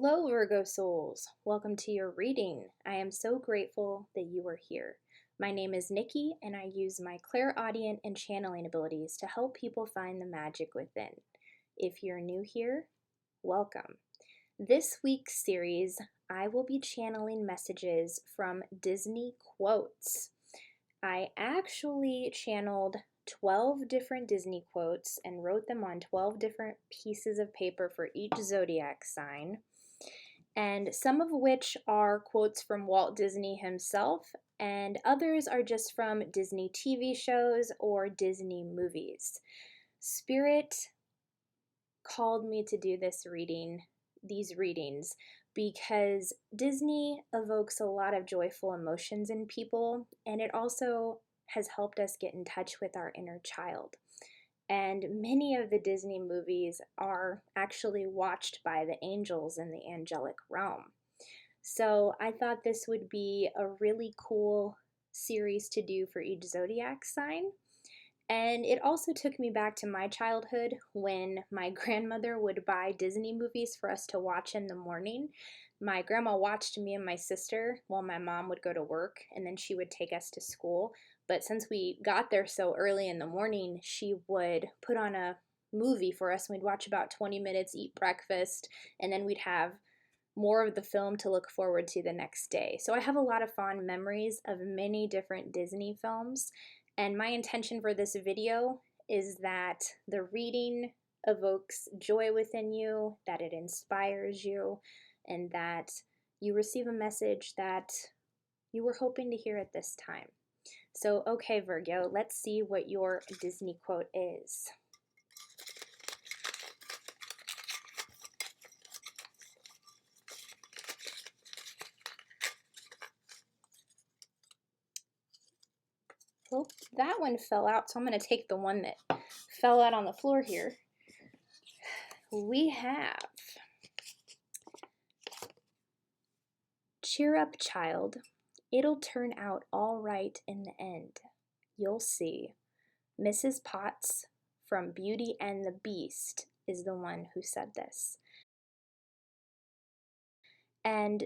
Hello, Virgo Souls. Welcome to your reading. I am so grateful that you are here. My name is Nikki, and I use my clairaudient and channeling abilities to help people find the magic within. If you're new here, welcome. This week's series, I will be channeling messages from Disney quotes. I actually channeled 12 different Disney quotes and wrote them on 12 different pieces of paper for each zodiac sign, and some of which are quotes from Walt Disney himself, and others are just from Disney TV shows or Disney movies. Spirit called me to do these readings, because Disney evokes a lot of joyful emotions in people, and it also has helped us get in touch with our inner child. And many of the Disney movies are actually watched by the angels in the angelic realm. So I thought this would be a really cool series to do for each zodiac sign. And it also took me back to my childhood when my grandmother would buy Disney movies for us to watch in the morning. My grandma watched me and my sister while my mom would go to work, and then she would take us to school. But since we got there so early in the morning, she would put on a movie for us, and we'd watch about 20 minutes, eat breakfast, and then we'd have more of the film to look forward to the next day. So I have a lot of fond memories of many different Disney films, and my intention for this video is that the reading evokes joy within you, that it inspires you, and that you receive a message that you were hoping to hear at this time. So, okay, Virgo, let's see what your Disney quote is. Oh, that one fell out, so I'm going to take the one that fell out on the floor here. We have, cheer up, child. It'll turn out all right in the end. You'll see. Mrs. Potts from Beauty and the Beast is the one who said this. And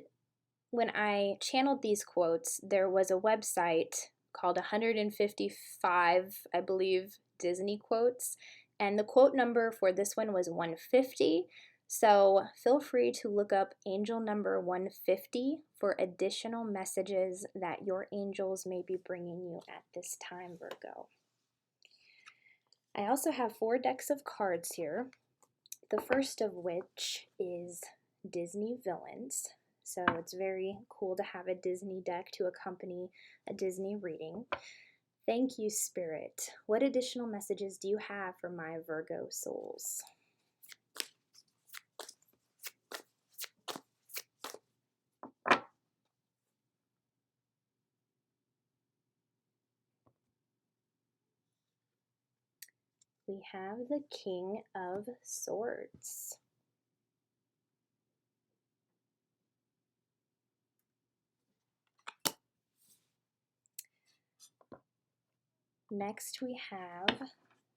when I channeled these quotes, there was a website called 155, I believe, Disney quotes, and the quote number for this one was 150. So feel free to look up angel number 150 for additional messages that your angels may be bringing you at this time, Virgo. I also have 4 decks of cards here, the first of which is Disney Villains. So it's very cool to have a Disney deck to accompany a Disney reading. Thank you, Spirit. What additional messages do you have for my Virgo souls? We have the King of Swords. Next we have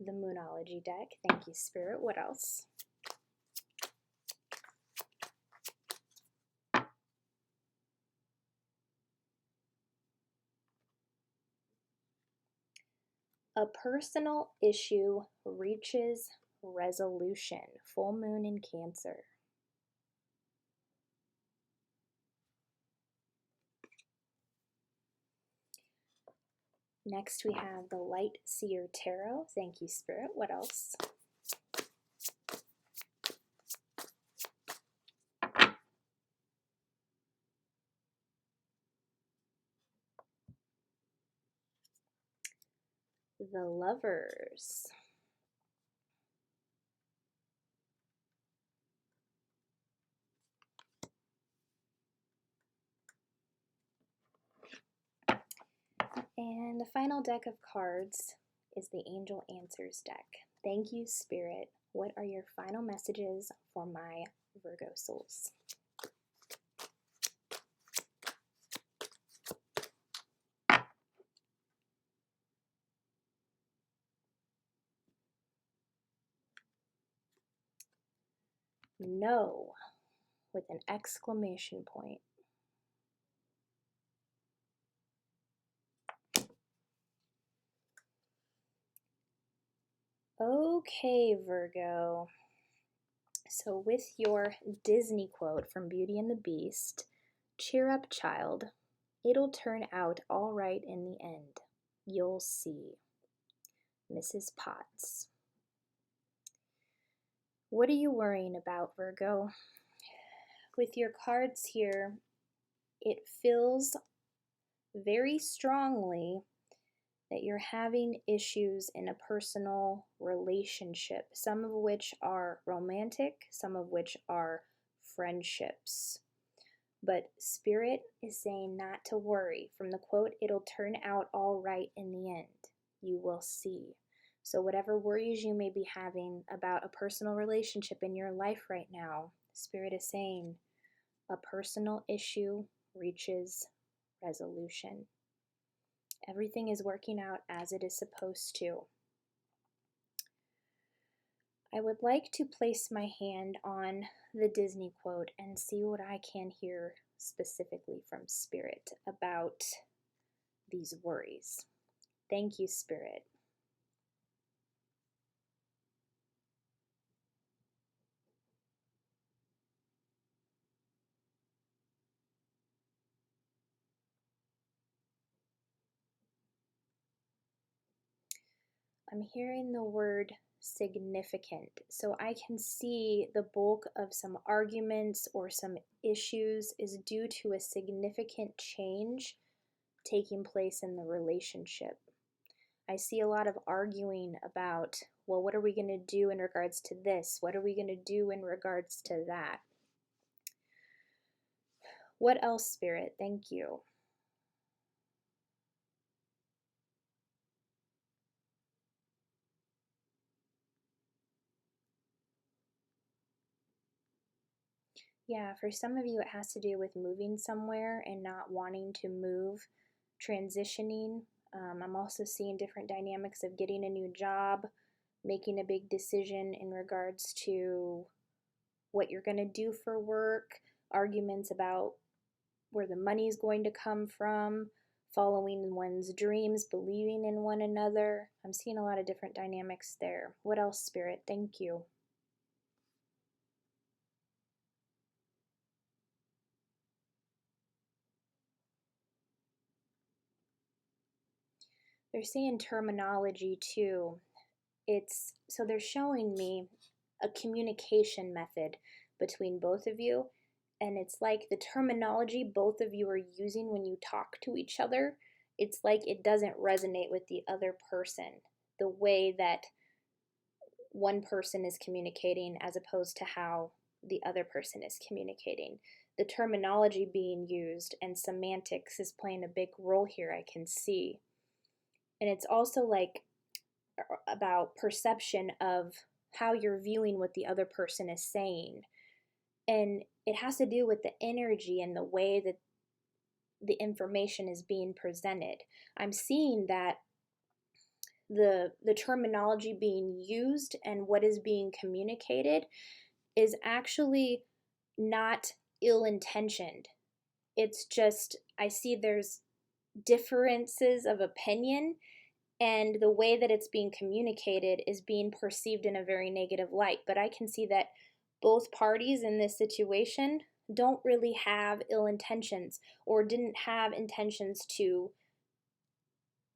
the Moonology deck. Thank you, Spirit. What else? A personal issue reaches resolution. Full moon in Cancer. Next we have the Light Seer Tarot. Thank you, Spirit. What else? The Lovers. And the final deck of cards is the Angel Answers deck. Thank you, Spirit. What are your final messages for my Virgo souls? No. with an exclamation point. Okay, Virgo. So with your Disney quote from Beauty and the Beast, cheer up, child. It'll turn out all right in the end. You'll see. Mrs. Potts. What are you worrying about, Virgo? With your cards here, it feels very strongly that you're having issues in a personal relationship, some of which are romantic, some of which are friendships. But Spirit is saying not to worry. From the quote, it'll turn out all right in the end. You will see. So whatever worries you may be having about a personal relationship in your life right now, Spirit is saying a personal issue reaches resolution. Everything is working out as it is supposed to. I would like to place my hand on the Disney quote and see what I can hear specifically from Spirit about these worries. Thank you, Spirit. I'm hearing the word significant. So I can see the bulk of some arguments or some issues is due to a significant change taking place in the relationship. I see a lot of arguing about, well, what are we going to do in regards to this? What are we going to do in regards to that? What else, Spirit? Thank you. Yeah, for some of you, it has to do with moving somewhere and not wanting to move, transitioning. I'm also seeing different dynamics of getting a new job, making a big decision in regards to what you're going to do for work, arguments about where the money is going to come from, following one's dreams, believing in one another. I'm seeing a lot of different dynamics there. What else, Spirit? Thank you. They're saying terminology too. So they're showing me a communication method between both of you, and it's like the terminology both of you are using when you talk to each other, it's like it doesn't resonate with the other person the way that one person is communicating as opposed to how the other person is communicating. The terminology being used and semantics is playing a big role here, I can see. And it's also like about perception of how you're viewing what the other person is saying. And it has to do with the energy and the way that the information is being presented. I'm seeing that the terminology being used and what is being communicated is actually not ill-intentioned. It's just, I see there's differences of opinion, and the way that it's being communicated is being perceived in a very negative light. But I can see that both parties in this situation don't really have ill intentions or didn't have intentions to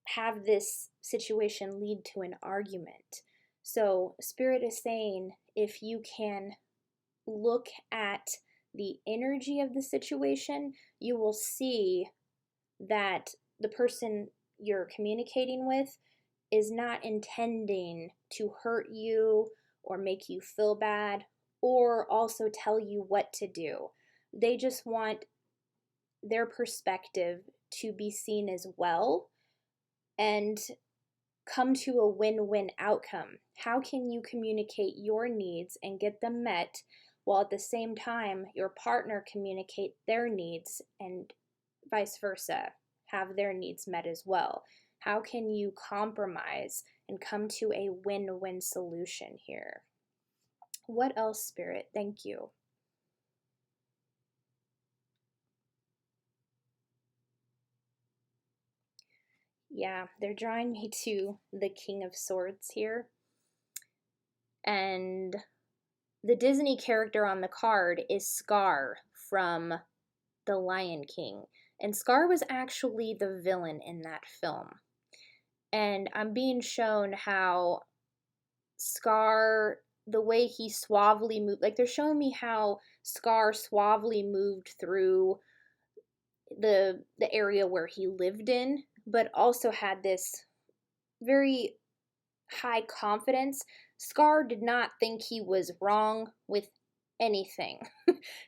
have this situation lead to an argument. So Spirit is saying if you can look at the energy of the situation, you will see that the person you're communicating with is not intending to hurt you or make you feel bad or also tell you what to do. They just want their perspective to be seen as well and come to a win-win outcome. How can you communicate your needs and get them met while at the same time your partner communicate their needs and vice versa, have their needs met as well? How can you compromise and come to a win-win solution here? What else, Spirit? Thank you. Yeah, they're drawing me to the King of Swords here. And the Disney character on the card is Scar from The Lion King. And Scar was actually the villain in that film. And I'm being shown how Scar, the way he suavely moved, like they're showing me how Scar suavely moved through the area where he lived in, but also had this very high confidence. Scar did not think he was wrong with anything.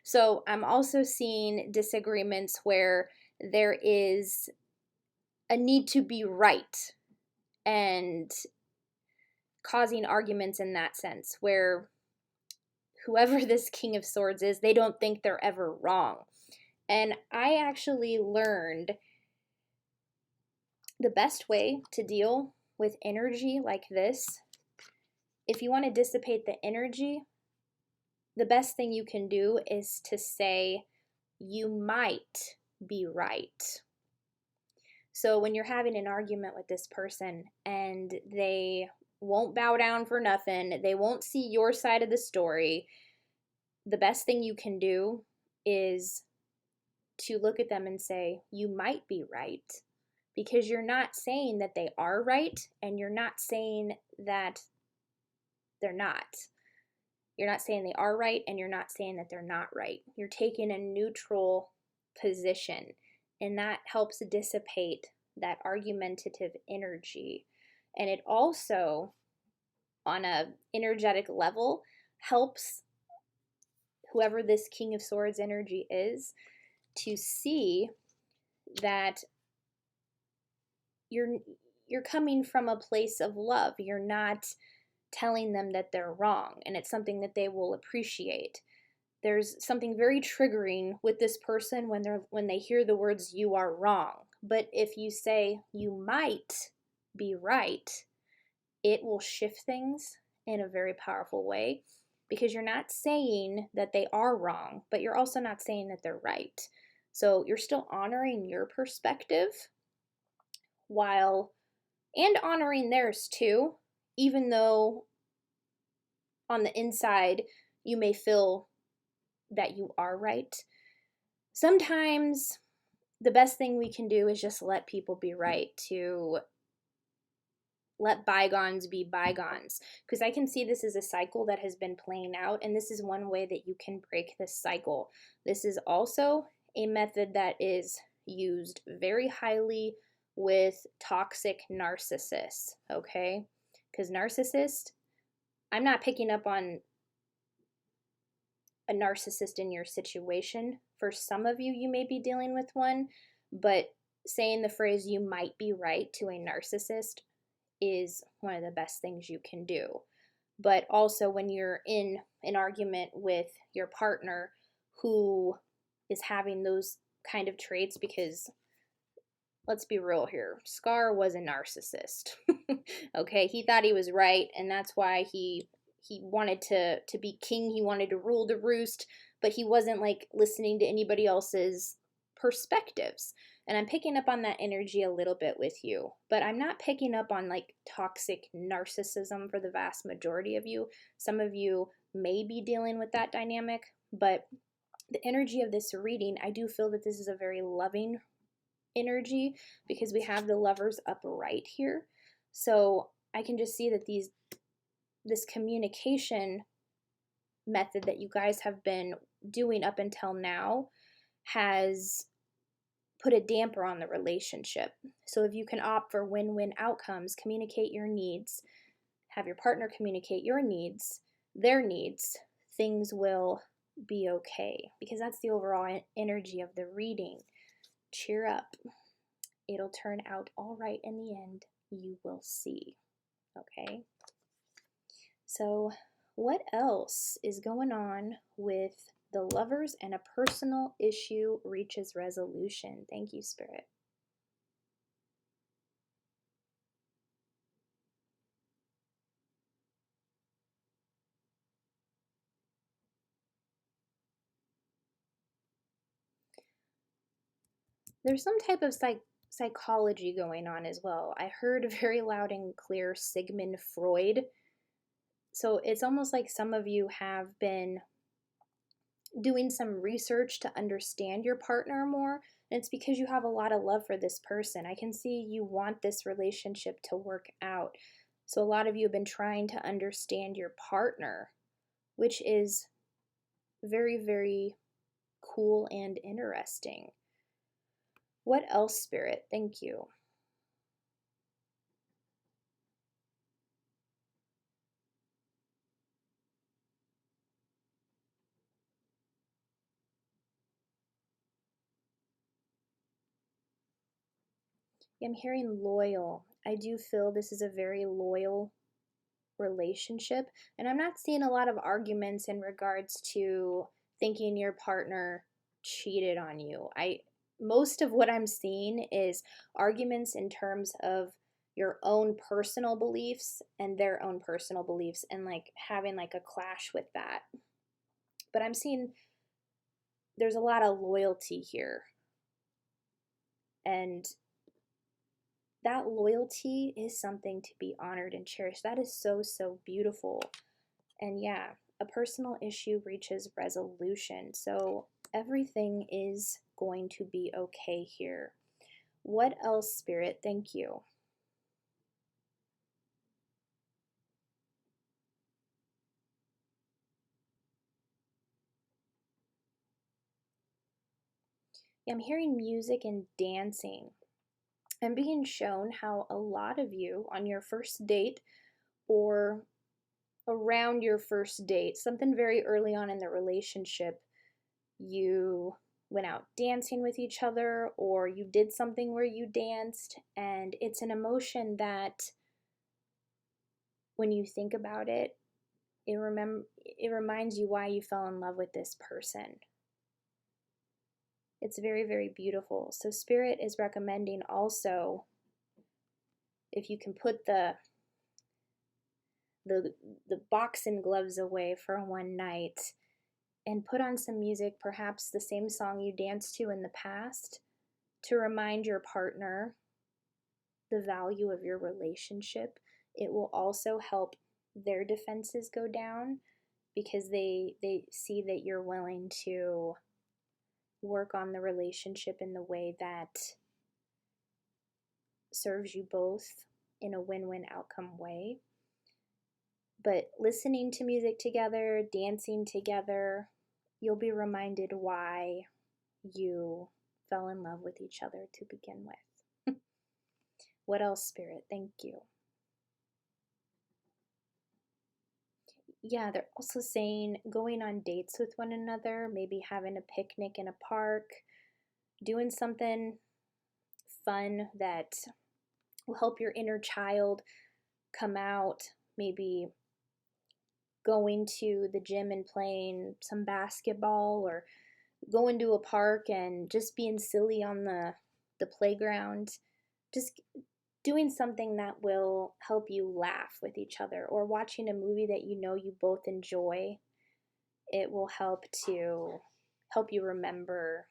So I'm also seeing disagreements where there is a need to be right and causing arguments in that sense, where whoever this King of Swords is, they don't think they're ever wrong. And I actually learned the best way to deal with energy like this, if you want to dissipate the energy, the best thing you can do is to say, you might be right. So when you're having an argument with this person and they won't bow down for nothing, they won't see your side of the story, the best thing you can do is to look at them and say, you might be right. Because you're not saying that they are right, and you're not saying that they're not. You're not saying they are right, and you're not saying that they're not right. You're taking a neutral position, and that helps dissipate that argumentative energy. And it also, on a energetic level, helps whoever this King of Swords energy is to see that you're coming from a place of love. You're not telling them that they're wrong, and it's something that they will appreciate. There's something very triggering with this person when they hear the words you are wrong. But if you say you might be right, it will shift things in a very powerful way, because you're not saying that they are wrong, but you're also not saying that they're right. So you're still honoring your perspective and honoring theirs too, even though on the inside you may feel that you are right. Sometimes the best thing we can do is just let people be right, to let bygones be bygones, because I can see this is a cycle that has been playing out, and this is one way that you can break this cycle. This is also a method that is used very highly with toxic narcissists, okay? Because narcissist, I'm not picking up on a narcissist in your situation. For some of you, you may be dealing with one, but saying the phrase you might be right to a narcissist is one of the best things you can do. But also when you're in an argument with your partner who is having those kind of traits, because let's be real here, Scar was a narcissist. Okay, he thought he was right, and that's why he wanted to be king. He wanted to rule the roost, but he wasn't like listening to anybody else's perspectives. And I'm picking up on that energy a little bit with you, but I'm not picking up on like toxic narcissism for the vast majority of you. Some of you may be dealing with that dynamic, but the energy of this reading, I do feel that this is a very loving energy, because we have the Lovers upright here. So I can just see that this communication method that you guys have been doing up until now has put a damper on the relationship. So if you can opt for win-win outcomes, communicate your needs, have your partner communicate your needs, their needs, things will be okay, because that's the overall energy of the reading. Cheer up. It'll turn out all right in the end. You will see. Okay? So what else is going on with the Lovers and a personal issue reaches resolution? Thank you, Spirit. There's some type of psychology going on as well. I heard very loud and clear Sigmund Freud. So it's almost like some of you have been doing some research to understand your partner more. And it's because you have a lot of love for this person. I can see you want this relationship to work out. So a lot of you have been trying to understand your partner, which is very, very cool and interesting. What else, Spirit? Thank you. I'm hearing loyal. I do feel this is a very loyal relationship, and I'm not seeing a lot of arguments in regards to thinking your partner cheated on you. Most of what I'm seeing is arguments in terms of your own personal beliefs and their own personal beliefs, and like having like a clash with that. But I'm seeing there's a lot of loyalty here, and that loyalty is something to be honored and cherished. That is so, so beautiful. And yeah, a personal issue reaches resolution. So everything is going to be okay here. What else, Spirit? Thank you. I'm hearing music and dancing. I'm being shown how a lot of you on your first date or around your first date, something very early on in the relationship, you went out dancing with each other, or you did something where you danced, and it's an emotion that when you think about it, it reminds you why you fell in love with this person. It's very, very beautiful. So Spirit is recommending also, if you can put the boxing gloves away for one night and put on some music, perhaps the same song you danced to in the past, to remind your partner the value of your relationship. It will also help their defenses go down, because they see that you're willing to work on the relationship in the way that serves you both in a win-win outcome way. But listening to music together, dancing together, you'll be reminded why you fell in love with each other to begin with. What else, Spirit? Thank you. Yeah, they're also saying going on dates with one another, maybe having a picnic in a park, doing something fun that will help your inner child come out, maybe going to the gym and playing some basketball, or going to a park and just being silly on the playground. Just doing something that will help you laugh with each other, or watching a movie that you know you both enjoy. It will help you remember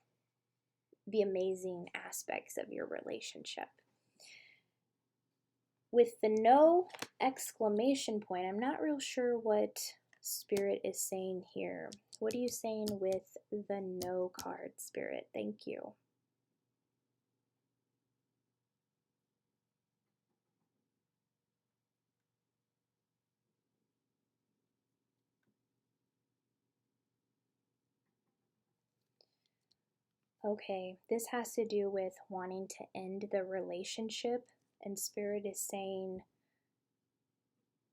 the amazing aspects of your relationship. With the no exclamation point, I'm not real sure what Spirit is saying here. What are you saying with the no card, Spirit? Thank you. Okay, this has to do with wanting to end the relationship, and Spirit is saying,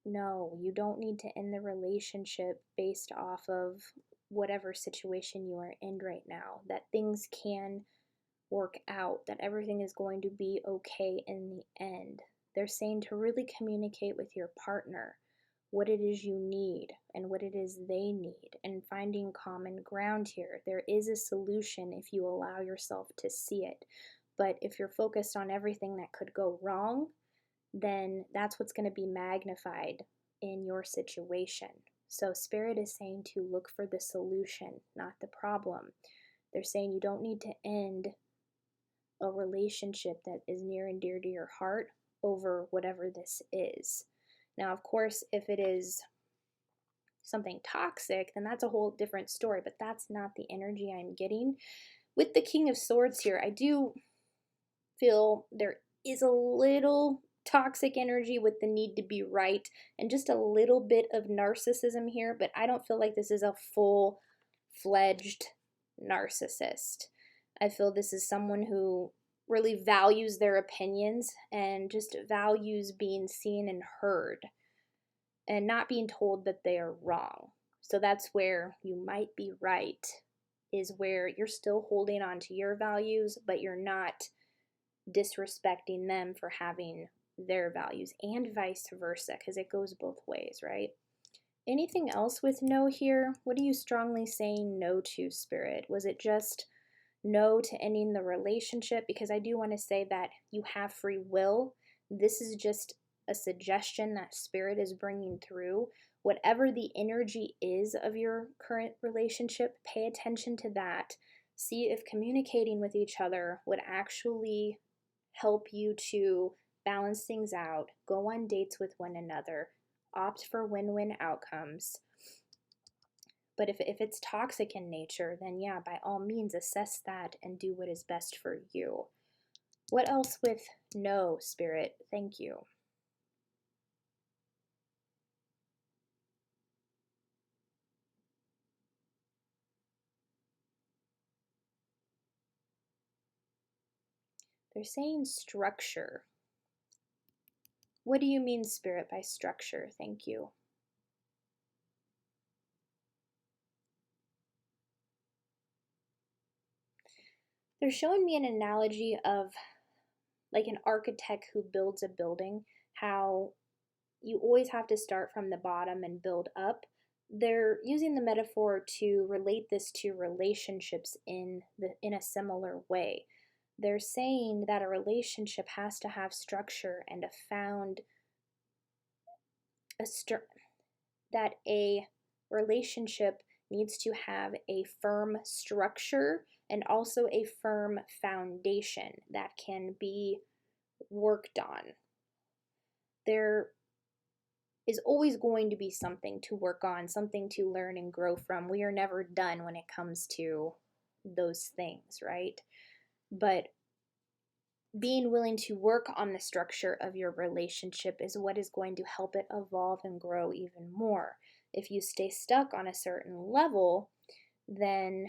no, you don't need to end the relationship based off of whatever situation you are in right now. That things can work out, that everything is going to be okay in the end. They're saying to really communicate with your partner what it is you need and what it is they need, and finding common ground here. There is a solution if you allow yourself to see it. But if you're focused on everything that could go wrong, then that's what's going to be magnified in your situation. So Spirit is saying to look for the solution, not the problem. They're saying you don't need to end a relationship that is near and dear to your heart over whatever this is. Now, of course, if it is something toxic, then that's a whole different story, but that's not the energy I'm getting. With the King of Swords here, I do feel there is a little toxic energy with the need to be right and just a little bit of narcissism here, but I don't feel like this is a full-fledged narcissist. I feel this is someone who really values their opinions and just values being seen and heard and not being told that they are wrong. So that's where you might be right, is where you're still holding on to your values, but you're not disrespecting them for having their values, and vice versa, because it goes both ways, right? Anything else with no here? What are you strongly saying no to, Spirit? Was it just no to ending the relationship? Because I do want to say that you have free will. This is just a suggestion that Spirit is bringing through. Whatever the energy is of your current relationship, pay attention to that. See if communicating with each other would actually help you to balance things out, go on dates with one another, opt for win-win outcomes. But if it's toxic in nature, then yeah, by all means assess that and do what is best for you. What else with no, Spirit? Thank you. They're saying structure. What do you mean, Spirit, by structure? Thank you. They're showing me an analogy of like an architect who builds a building, how you always have to start from the bottom and build up. They're using the metaphor to relate this to relationships in a similar way. They're saying that a relationship has to have structure and that a relationship needs to have a firm structure and also a firm foundation that can be worked on. There is always going to be something to work on, something to learn and grow from. We are never done when it comes to those things, right? But being willing to work on the structure of your relationship is what is going to help it evolve and grow even more. If you stay stuck on a certain level, then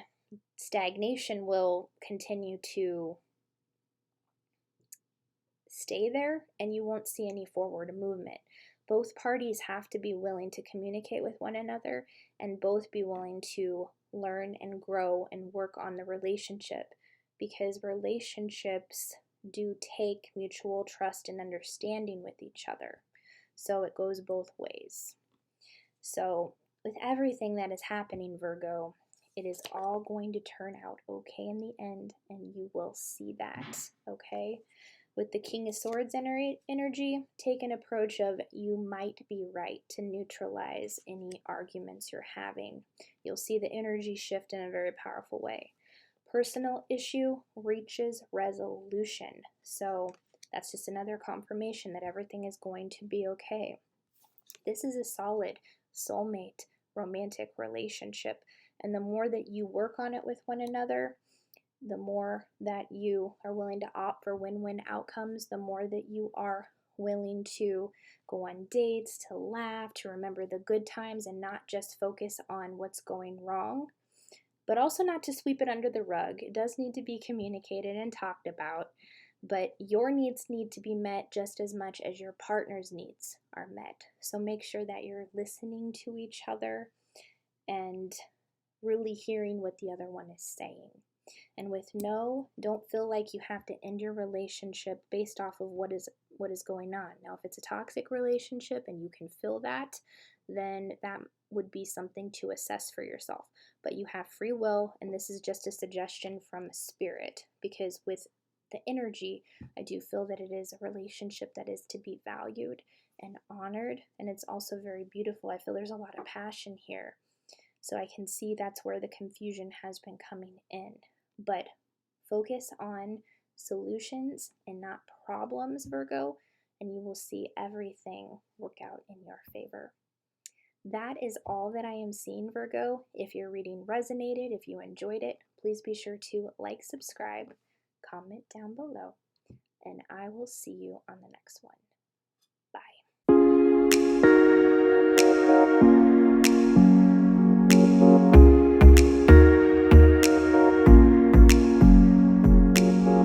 stagnation will continue to stay there and you won't see any forward movement. Both parties have to be willing to communicate with one another and both be willing to learn and grow and work on the relationship, because relationships do take mutual trust and understanding with each other. So it goes both ways. So with everything that is happening, Virgo, it is all going to turn out okay in the end, and you will see that, okay? With the King of Swords energy, take an approach of you might be right to neutralize any arguments you're having. You'll see the energy shift in a very powerful way. Personal issue reaches resolution. So that's just another confirmation that everything is going to be okay. This is a solid soulmate romantic relationship. And the more that you work on it with one another, the more that you are willing to opt for win-win outcomes, the more that you are willing to go on dates, to laugh, to remember the good times and not just focus on what's going wrong, but also not to sweep it under the rug. It does need to be communicated and talked about, but your needs need to be met just as much as your partner's needs are met. So make sure that you're listening to each other and really hearing what the other one is saying. And with no, don't feel like you have to end your relationship based off of what is going on. Now, if it's a toxic relationship and you can feel that, then that would be something to assess for yourself. But you have free will, and this is just a suggestion from Spirit, because with the energy, I do feel that it is a relationship that is to be valued and honored, and it's also very beautiful. I feel there's a lot of passion here. So I can see that's where the confusion has been coming in. But focus on solutions and not problems, Virgo, and you will see everything work out in your favor. That is all that I am seeing, Virgo. If your reading resonated, if you enjoyed it, please be sure to like, subscribe, comment down below, and I will see you on the next one.